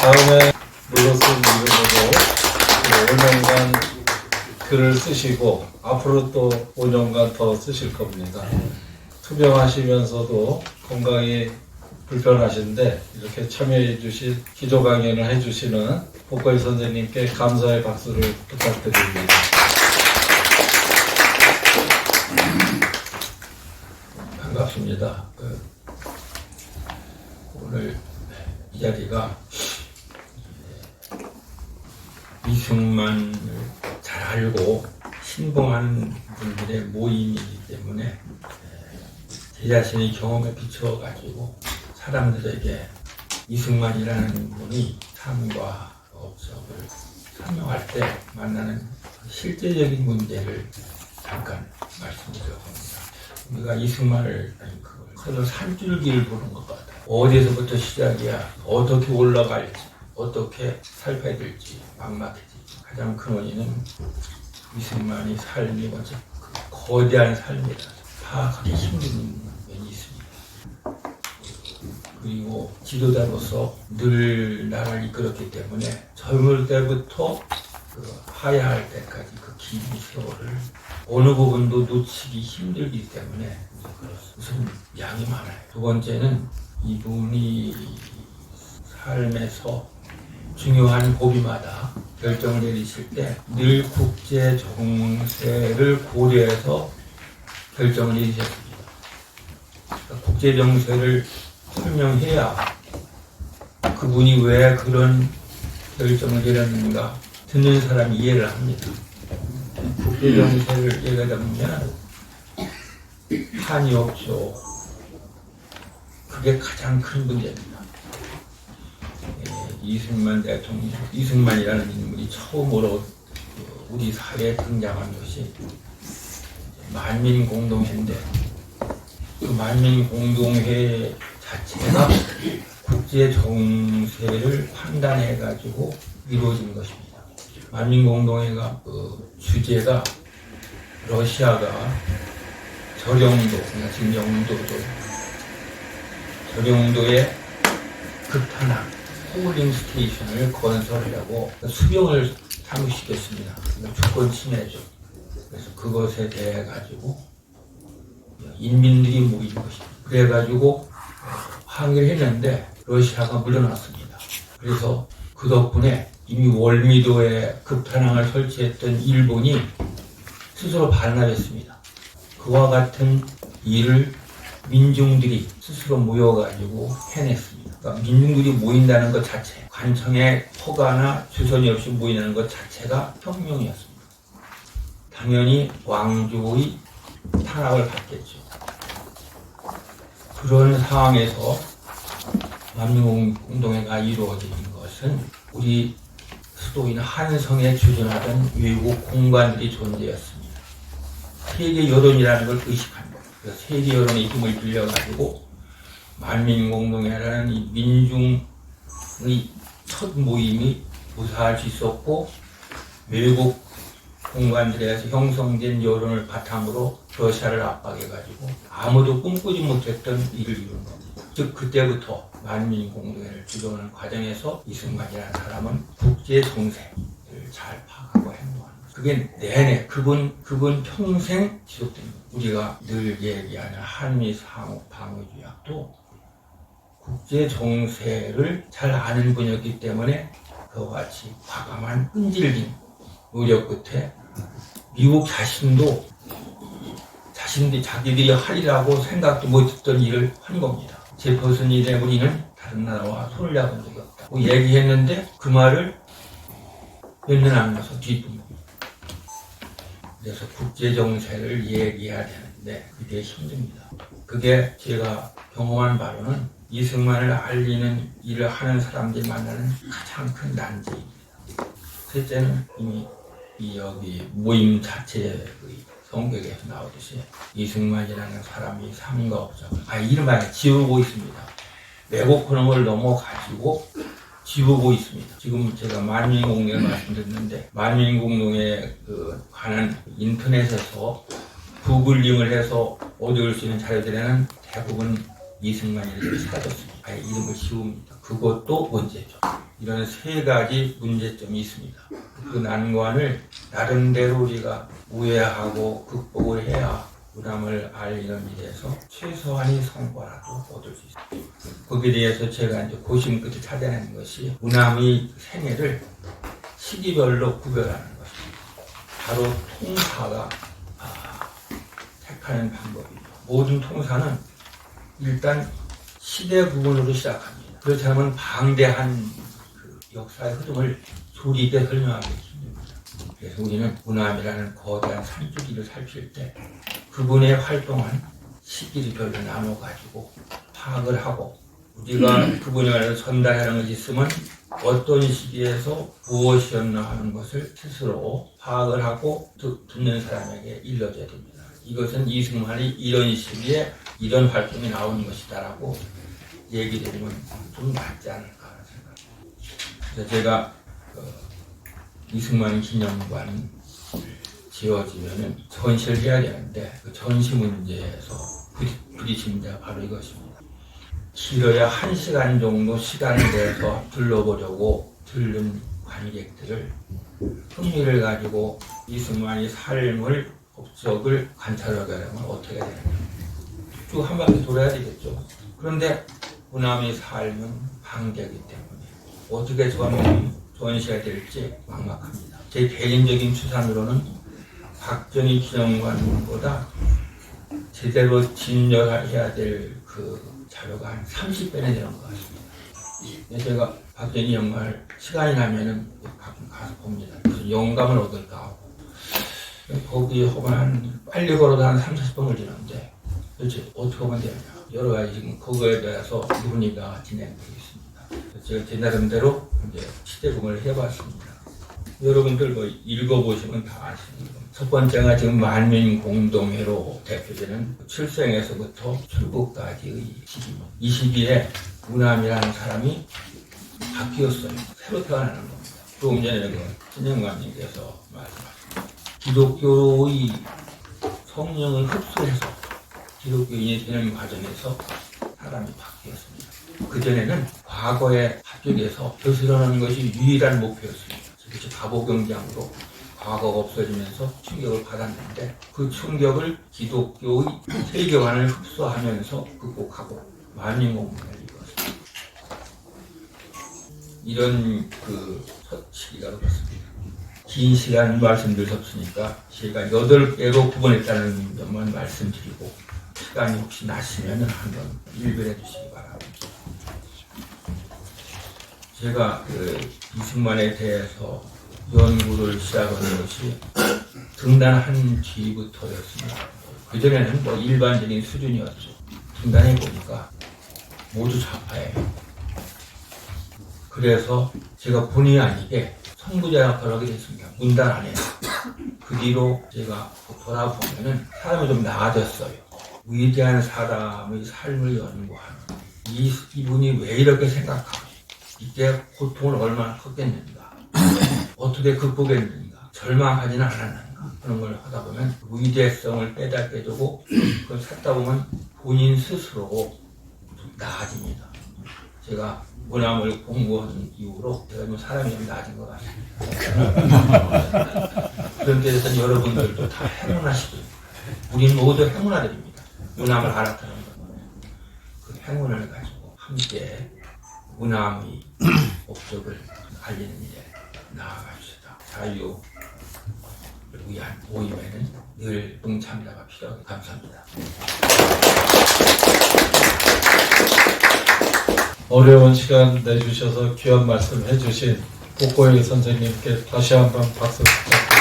다음에 눌러쓴 이름으로 5년간 글을 쓰시고 앞으로 또 5년간 더 쓰실 겁니다. 투병하시면서도 건강이 불편하신데 이렇게 참여해 주신 기도 강연을 해주시는 복거리 선생님께 감사의 박수를 부탁드립니다. 반갑습니다. 오늘 이 자리가 이승만을 잘 알고 신봉하는 분들의 모임이기 때문에 제 자신의 경험에 비추어가지고 사람들에게 이승만이라는 분이 삶과 업적을 설명할 때 만나는 실제적인 문제를 잠깐 말씀드리려고 합니다. 우리가 이승만을 그걸 산줄기를 보는 것 같아요. 어디서부터 시작이야, 어떻게 올라갈지, 어떻게 살펴야 될지 막막해지죠. 가장 큰 원인은 이승만이 삶이 먼저 거대한 삶이라서 파악하기 힘든 면이 있습니다. 그리고 지도자로서 늘 나라를 이끌었기 때문에 젊을 때부터 하야할 때까지 그 긴 세월을 어느 부분도 놓치기 힘들기 때문에 우선 양이 많아요. 두 번째는 이분이 삶에서 중요한 고비마다 결정을 내리실 때 늘 국제 정세를 고려해서 결정을 내리셨습니다. 그러니까 국제 정세를 설명해야 그분이 왜 그런 결정을 내렸는가 듣는 사람이 이해를 합니다. 국제 정세를 얘기하자면 한이 없죠. 그게 가장 큰 문제입니다. 이승만 대통령, 이승만이라는 인물이 처음으로 우리 사회에 등장한 것이 만민공동회인데 그 만민공동회 자체가 국제 정세를 판단해가지고 이루어진 것입니다. 만민공동회가 주제가 러시아가 저령도, 지금 영도도 저령도의 극탄항 폴링 스테이션을 건설하려고 수병을 참여시켰습니다. 주권 침해죠. 그래서 그것에 대해 가지고 인민들이 모인 것입니다. 그래가지고 항의를 했는데 러시아가 물러났습니다. 그래서 그 덕분에 이미 월미도에 극탄항을 설치했던 일본이 스스로 반납했습니다. 그와 같은 일을 민중들이 스스로 모여가지고 해냈습니다. 그러니까 민중들이 모인다는 것 자체, 관청에 허가나 주선이 없이 모이는 것 자체가 혁명이었습니다. 당연히 왕조의 탄압을 받겠죠. 그런 상황에서 만민공동회가 이루어진 것은 우리 수도인 한성에 주둔하던 외국 공관들이 존재였습니다. 세계 여론이라는 걸 의식한 겁니다. 세계 여론의 힘을 빌려가지고 만민공동회라는 이 민중의 첫 모임이 무사할 수 있었고 외국 공관들에서 형성된 여론을 바탕으로 러시아를 압박해가지고 아무도 꿈꾸지 못했던 일을 이룬 겁니다. 즉 그때부터 만민공동회를 주도하는 과정에서 이승만이라는 사람은 국제 정세를 잘 파악하고 행동하는 거죠. 그게 내내 그분 평생 지속됩니다. 우리가 늘 얘기하는 한미 상호 방위조약도 국제 정세를 잘 아는 분이었기 때문에 그와 같이 과감한 끈질긴 노력 끝에 미국 자기들이 하리라고 생각도 못했던 일을 한 겁니다. 제퍼슨 일에 우리는 다른 나라와 손을 잡은 적이 없다고 얘기했는데 그 말을 몇 년 안 가서 뒤집은 겁니다. 그래서 국제 정세를 얘기해야 되는데 그게 힘듭니다. 그게 제가 경험한 바로는 이승만을 알리는 일을 하는 사람들이 만나는 가장 큰 난제입니다. 셋째는 이미 여기 모임 자체의 성격에서 나오듯이 이승만이라는 사람이 삶과 업적을 이름하여 지우고 있습니다. 왜곡하는 걸 넘어가지고 지우고 있습니다. 지금 제가 만민공동회 말씀드렸는데 만민공동회에 관한 인터넷에서 구글링을 해서 얻을 수 있는 자료들에는 대부분 이승만이 이름이 사라졌습니다. 아예 이름을 지웁니다. 그것도 문제죠. 이런 세 가지 문제점이 있습니다. 그 난관을 나름대로 우리가 우회하고 극복을 해야 무남을 알리는 일에서 최소한의 성과라도 얻을 수 있습니다. 거기에 대해서 제가 이제 고심 끝에 찾아낸 것이 무남의 생애를 시기별로 구별하는 것입니다. 바로 통사가 택하는 방법이죠. 모든 통사는 일단 시대 구분으로 시작합니다. 그렇지 않으면 방대한 그 역사의 흐름을 소리 있게 설명하기 힘듭니다. 그래서 우리는 무남이라는 거대한 산줄기를 살필 때 그분의 활동한 시기를 별로 나눠가지고 파악을 하고 우리가 그분에 관해서 전달하는 것이 있으면 어떤 시기에서 무엇이었나 하는 것을 스스로 파악을 하고 듣는 사람에게 일러줘야 됩니다. 이것은 이승만이 이런 시기에 이런 활동이 나오는 것이다라고 얘기드리면 좀 낫지 않을까 하는 생각입니다. 그래서 제가 이승만 기념관 지어지면은 전시를 해야 되는데 그 전시 문제에서 부딪힌 문제가 바로 이것입니다. 길어야 1시간 정도 시간을 내서 둘러보려고 들른 관객들을 흥미를 가지고 이승만의 삶을 업적을 관찰하게 하려면 어떻게 해야 되느냐. 쭉 한 바퀴 돌아야 되겠죠. 그런데 무남의 삶은 방대하기 때문에 어떻게 전시가 될지 막막합니다. 제 개인적인 추산으로는 박정희 기념관보다 제대로 진열해야 될 그 자료가 한 30배는 되는 것 같습니다. 제가 박정희 영화를 시간이 나면은 가끔 가서 봅니다. 무슨 영감을 얻을까 하고. 거기 하면 빨리 걸어도 한 30, 40분 걸리는데 도대체 어떻게 하면 되느냐. 여러 가지 지금 그거에 대해서 논의가 진행되고 있습니다. 제가 제 나름대로 이제 시대구분을 해봤습니다. 여러분들 뭐 읽어보시면 다 아시는 겁니다. 첫 번째가 지금 만민공동회로 대표되는 출생에서부터 출국까지의 시기입니다. 이 시기에 무남이라는 사람이 바뀌었어요. 새로 태어나는 겁니다. 조금 전에 신영관님께서 말씀하셨습니다. 기독교의 성령을 흡수해서 기독교인이 되는 과정에서 사람이 바뀌었습니다. 그전에는 과거의 합격에서 교수라는 것이 유일한 목표였습니다. 그래서 바보경쟁으로 과거가 없어지면서 충격을 받았는데 그 충격을 기독교의 세계관을 흡수하면서 극복하고 만민공동회를 이루었습니다. 이런 그 첫 시기가 그렇습니다. 긴 시간 말씀드렸으니까 제가 8개로 구분했다는 점만 말씀드리고 시간이 혹시 나시면 한번 일별해 주시기 바랍니다. 제가 이승만에 대해서 연구를 시작한 것이 등단한 뒤부터였습니다. 그전에는 뭐 일반적인 수준이었죠. 등단해 보니까 모두 좌파예요. 그래서 제가 본의 아니게 선구자 역할을 하게 됐습니다. 문단 안에. 그 뒤로 제가 돌아보면은 사람이 좀 나아졌어요. 위대한 사람의 삶을 연구하는 이분이 왜 이렇게 생각하고 이때 고통을 얼마나 컸겠는가, 어떻게 극복했는가, 절망하지는 않았는가 그런 걸 하다 보면 위대성을 깨닫게 되고 그걸 찾다 보면 본인 스스로 좀 나아집니다. 제가 문함을 공부한 이후로 제가 좀 사람이 좀 나아진 것 같습니다. 그런 데서 여러분들도 다 행운하시고 우리는 모두 행운아들입니다. 문함을 알았다는 것. 그 행운을 가지고 함께 문함의 목적을 알리는 일에 나아갑시다. 자유를 위한 모임에는 늘 동참자가 필요하고 감사합니다. 어려운 시간 내주셔서 귀한 말씀 해주신 복고일 선생님께 다시 한번 박수 부탁드립니다.